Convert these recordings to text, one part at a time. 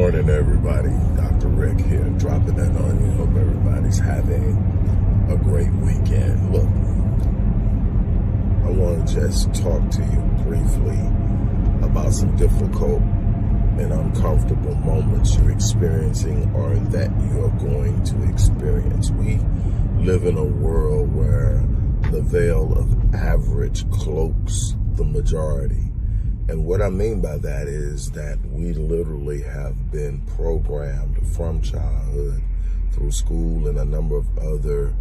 morning, everybody. Dr. Rick here, dropping that on you. Hope everybody's having a great weekend. Look, I want to just talk to you briefly about some difficult and uncomfortable moments you're experiencing or that you are going to experience. We live in a world where the veil of average cloaks the majority. And what I mean by that is that we literally have been programmed from childhood through school and a number of other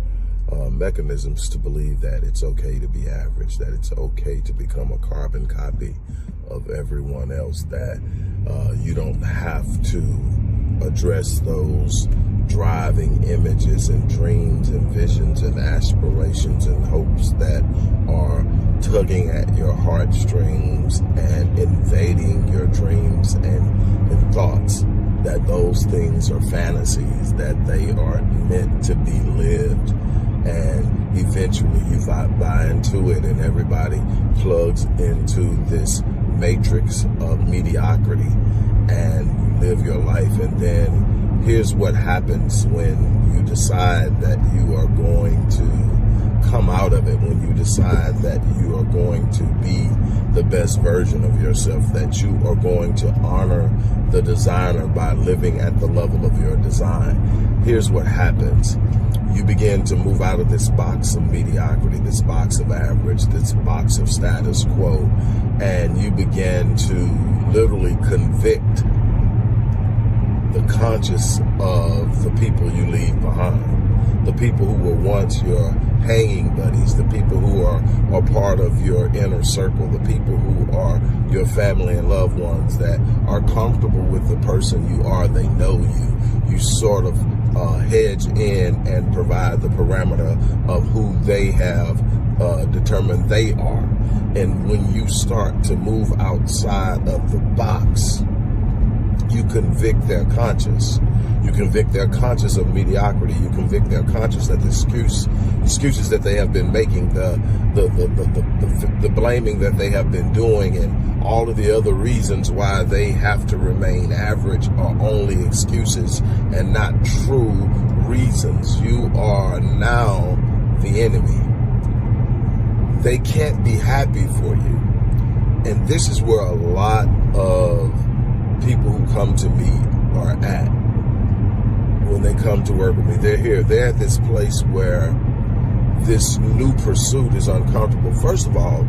mechanisms to believe that it's okay to be average, that it's okay to become a carbon copy of everyone else, that you don't have to address those driving images and dreams and visions and aspirations and hopes that are tugging at your heartstrings and invading your dreams and thoughts, that those things are fantasies, that they are meant to be lived. And eventually you buy into it and everybody plugs into this matrix of mediocrity and you live your life. And then here's what happens when you decide that you are going to come out of it, when you decide that you are going to be the best version of yourself, that you are going to honor the designer by living at the level of your design. Here's what happens. You begin to move out of this box of mediocrity, this box of average, this box of status quo, and you begin to literally convict the conscience of the people you leave behind. The people who were once your hanging buddies, the people who are part of your inner circle, the people who are your family and loved ones that are comfortable with the person you are. They know you. You sort of hedge in and provide the parameter of who they have determined they are. And when you start to move outside of the box, you convict their conscience. You convict their conscience of mediocrity. You convict their conscience that the excuses that they have been making, the blaming that they have been doing, and all of the other reasons why they have to remain average are only excuses and not true reasons. You are now the enemy. They can't be happy for you. And this is where a lot of people who come to me are at when they come to work with me. They're here. They're at this place where this new pursuit is uncomfortable. First of all,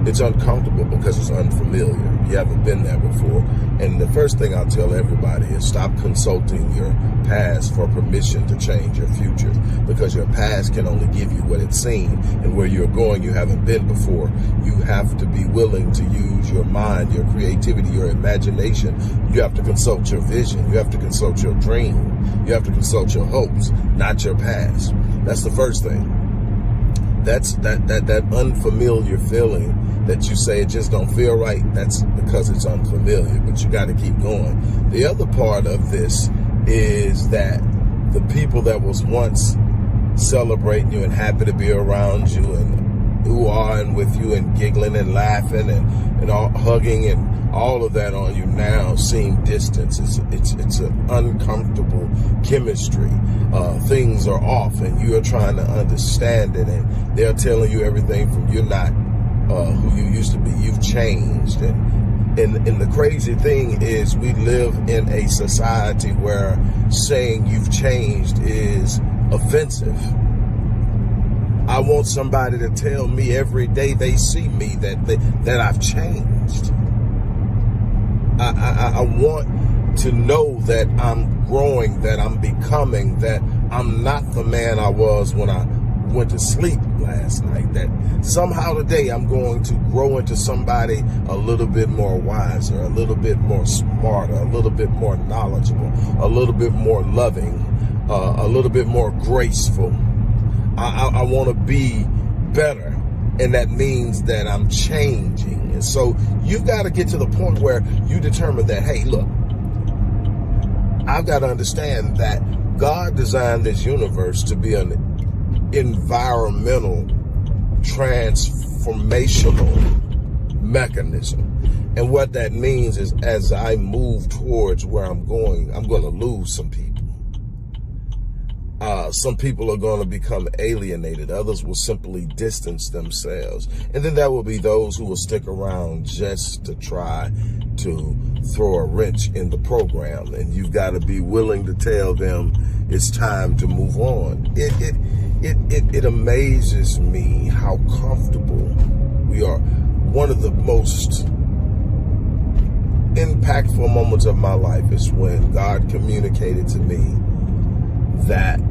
it's uncomfortable because it's unfamiliar. You haven't been there before. And the first thing I'll tell everybody is stop consulting your past for permission to change your future, because your past can only give you what it's seen, and where you're going you haven't been before. You have to be willing to use your mind, your creativity, your imagination. You have to consult your vision. You have to consult your dream. You have to consult your hopes, not your past. That's the first thing. That's that unfamiliar feeling that you say it just don't feel right. That's because it's unfamiliar, but you got to keep going. The other part of this is that the people that was once celebrating you and happy to be around you and ooh-ahhing with you and giggling and laughing and all hugging and all of that on you now seem distant. It's an uncomfortable chemistry. Things are off and you are trying to understand it, and they're telling you everything from you're not who you used to be. You've changed. And the crazy thing is we live in a society where saying you've changed is offensive. I want somebody to tell me every day they see me that I've changed. I want to know that I'm growing, that I'm becoming, that I'm not the man I was when I went to sleep last night, that somehow today I'm going to grow into somebody a little bit more wiser, a little bit more smarter, a little bit more knowledgeable, a little bit more loving, a little bit more graceful. I want to be better, and that means that I'm changing. And so you've got to get to the point where you determine that, hey, look, I've got to understand that God designed this universe to be an environmental transformational mechanism. And what that means is as I move towards where I'm going to lose some people. Some people are going to become alienated. Others will simply distance themselves. And then there will be those who will stick around just to try to throw a wrench in the program. And you've got to be willing to tell them it's time to move on. It amazes me how comfortable we are. One of the most impactful moments of my life is when God communicated to me that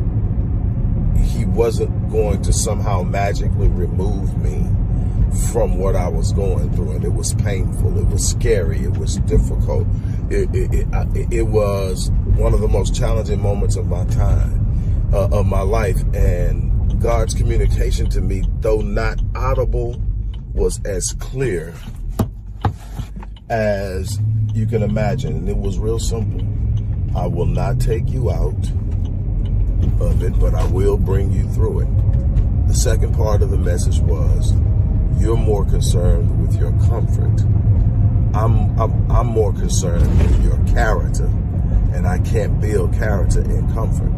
he wasn't going to somehow magically remove me from what I was going through. And it was painful. It was scary. It was difficult. It was one of the most challenging moments of my time, of my life. And God's communication to me, though not audible, was as clear as you can imagine. And it was real simple. I will not take you out of it, but I will bring you through it. The second part of the message was, you're more concerned with your comfort. I'm more concerned with your character, and I can't build character in comfort.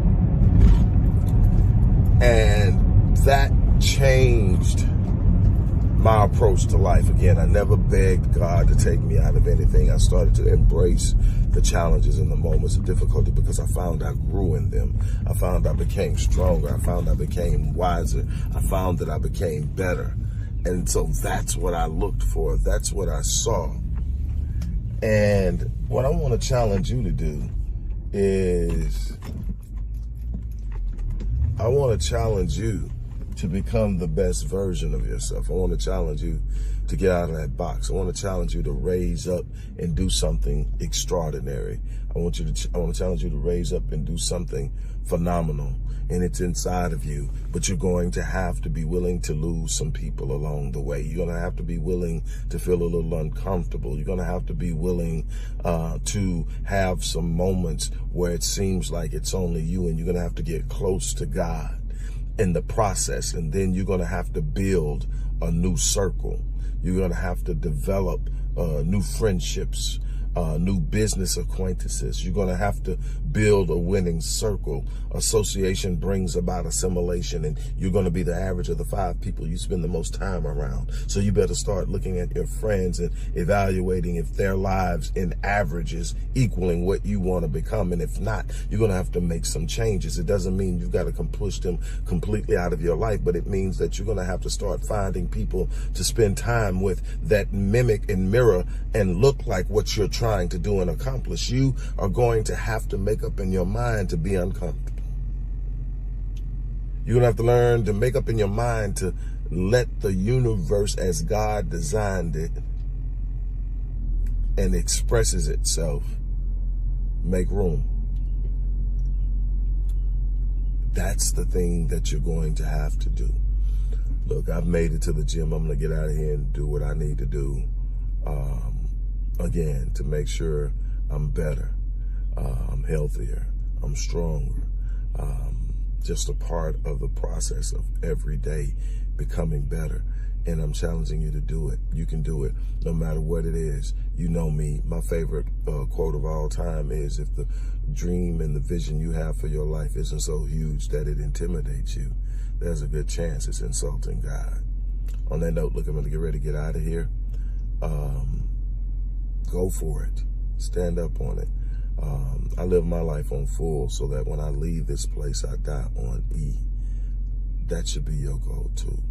And that changed my approach to life. Again, I never begged God to take me out of anything. I started to embrace the challenges and the moments of difficulty because I found I grew in them. I found I became stronger. I found I became wiser. I found that I became better. And so that's what I looked for. That's what I saw. And what I want to challenge you to do is, I want to challenge you to become the best version of yourself. I want to challenge you to get out of that box. I want to challenge you to raise up and do something extraordinary. I want to challenge you to raise up and do something phenomenal. And it's inside of you, but you're going to have to be willing to lose some people along the way. You're going to have to be willing to feel a little uncomfortable. You're going to have to be willing to have some moments where it seems like it's only you, and you're going to have to get close to God in the process. And then you're going to have to build a new circle. You're going to have to develop new friendships, new business acquaintances. You're going to have to build a winning circle. Association brings about assimilation, and you're going to be the average of the 5 people you spend the most time around. So you better start looking at your friends and evaluating if their lives in average is equaling what you want to become. And if not, you're going to have to make some changes. It doesn't mean you've got to push them completely out of your life, but it means that you're going to have to start finding people to spend time with that mimic and mirror and look like what you're trying to do and accomplish. You are going to have to make up in your mind to be uncomfortable. You're going to have to learn to make up in your mind to let the universe as God designed it and expresses itself make room. That's the thing that you're going to have to do. Look, I've made it to the gym. I'm going to get out of here and do what I need to do. Again, to make sure I'm better, I'm healthier, I'm stronger, just a part of the process of every day becoming better. And I'm challenging you to do it. You can do it no matter what it is. You know me. My favorite quote of all time is, if the dream and the vision you have for your life isn't so huge that it intimidates you, there's a good chance it's insulting God. On that note, look, I'm going to get ready to get out of here. Go for it. Stand up on it. I live my life on full so that when I leave this place, I die on E. That should be your goal too.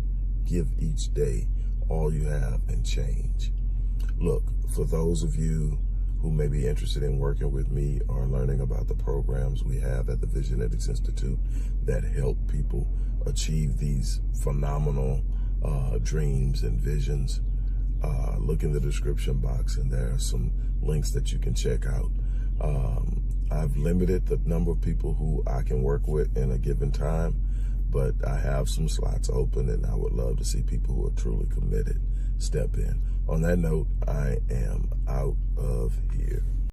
Give each day all you have and change. Look, for those of you who may be interested in working with me or learning about the programs we have at the Visionetics Institute that help people achieve these phenomenal dreams and visions, look in the description box and there are some links that you can check out. I've limited the number of people who I can work with in a given time, but I have some slots open, and I would love to see people who are truly committed step in. On that note, I am out of here.